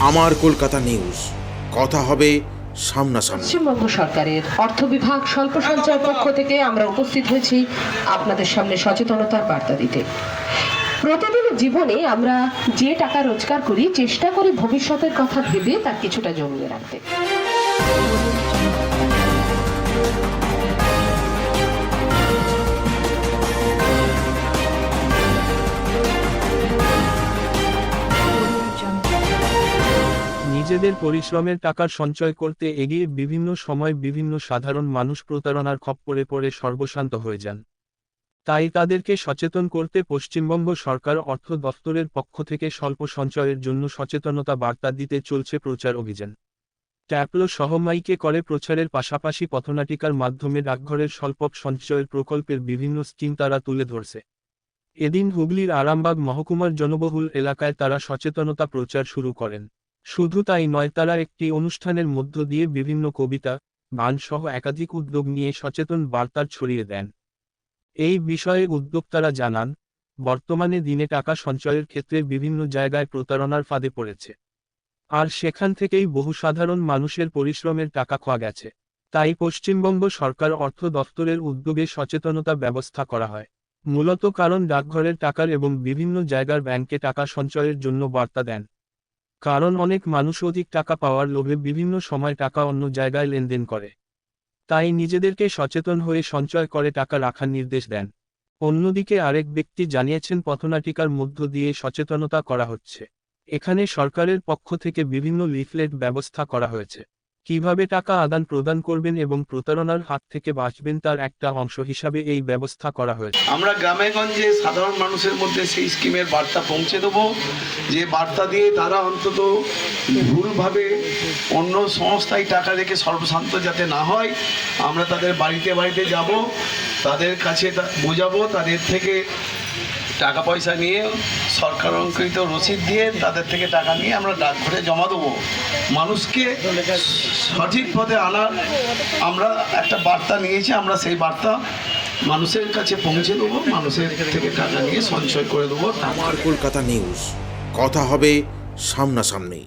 আমার কলকাতা নিউজ, কথা হবে সামনাসামনি। পশ্চিমবঙ্গ সরকারের অর্থ বিভাগ স্বল্প সঞ্চয় পক্ষ থেকে আমরা উপস্থিত হয়েছি আপনাদের সামনে সচেতনতার বার্তা দিতে। প্রতিদিনের জীবনে আমরা যে টাকা রোজগার করি, চেষ্টা করি ভবিষ্যতের কথা ভেবে তার কিছুটা জমিয়ে রাখতে। নিজেদের পরিশ্রমের টাকার সঞ্চয় করতে এগিয়ে বিভিন্ন সময় বিভিন্ন সাধারণ মানুষ প্রতারণার খপ্পরে পড়ে সর্বশান্ত হয়ে যান। তাই তাদেরকে সচেতন করতে পশ্চিমবঙ্গ সরকার অর্থ দফতরের পক্ষ থেকে স্বল্প সঞ্চয়ের জন্য সচেতনতা বার্তা দিতে চলছে প্রচার অভিযান। ট্যাবলো সহ মাইকে করে প্রচারের পাশাপাশি পথনাটিকার মাধ্যমে ডাকঘরের স্বল্প সঞ্চয়ের প্রকল্পের বিভিন্ন স্কিম তারা তুলে ধরছে। এদিন হুগলির আরামবাগ মহকুমার জনবহুল এলাকায় তারা সচেতনতা প্রচার শুরু করেন। শুধু তাই নয়, তারা একটি অনুষ্ঠানের মধ্য দিয়ে বিভিন্ন কবিতা, গান সহ একাধিক উদ্যোগ নিয়ে সচেতন বার্তা ছড়িয়ে দেন। এই বিষয়ে উদ্যোক্তারা জানান, বর্তমানে দিনে টাকা সঞ্চয়ের ক্ষেত্রে বিভিন্ন জায়গায় প্রতারণার ফাঁদে পড়েছে, আর সেখান থেকেই বহু সাধারণ মানুষের পরিশ্রমের টাকা খোয়া গেছে। তাই পশ্চিমবঙ্গ সরকার অর্থ দফতরের উদ্যোগে সচেতনতা ব্যবস্থা করা হয়, মূলত কারণ ডাকঘরের টাকার এবং বিভিন্ন জায়গার ব্যাংকে টাকা সঞ্চয়ের জন্য বার্তা দেন। কারণ অনেক মানুষ অধিক টাকা পাওয়ার লোভে বিভিন্ন সময় টাকা অন্য জায়গায় লেনদেন করে, তাই নিজেদেরকে সচেতন হয়ে সঞ্চয় করে টাকা রাখার নির্দেশ দেন। অন্যদিকে আরেক ব্যক্তি জানিয়েছেন, পথনাটিকার মধ্য দিয়ে সচেতনতা করা হচ্ছে। এখানে সরকারের পক্ষ থেকে বিভিন্ন লিফলেট ব্যবস্থা করা হয়েছে। কিভাবে টাকা আদান প্রদান করবেন এবং প্রতারণার হাত থেকে বাঁচবেন তার একটা অংশ হিসাবে এই ব্যবস্থা করা হয়েছে। আমরা গ্রামে গঞ্জে সাধারণ মানুষের মধ্যে সেই স্কিমের বার্তা পৌঁছে দেবো, যে বার্তা দিয়ে তারা অন্তত ভুলভাবে অন্য সংস্থায় টাকা রেখে সর্বশান্ত যাতে না হয়। আমরা তাদের বাড়িতে বাড়িতে যাব, তাদের কাছে বোঝাবো, তাদের থেকে টাকা পয়সা নিয়ে সরকার অঙ্কিত রসিদ দিয়ে তাদের থেকে টাকা নিয়ে আমরা ডাকঘরে জমা দেবো। মানুষকে সঠিক পথে আনার আমরা একটা বার্তা নিয়েছি, আমরা সেই বার্তা মানুষের কাছে পৌঁছে দেবো, মানুষের থেকে টাকা নিয়ে সঞ্চয় করে দেবো। আমার কলকাতা নিউজ, কথা হবে সামনাসামনি।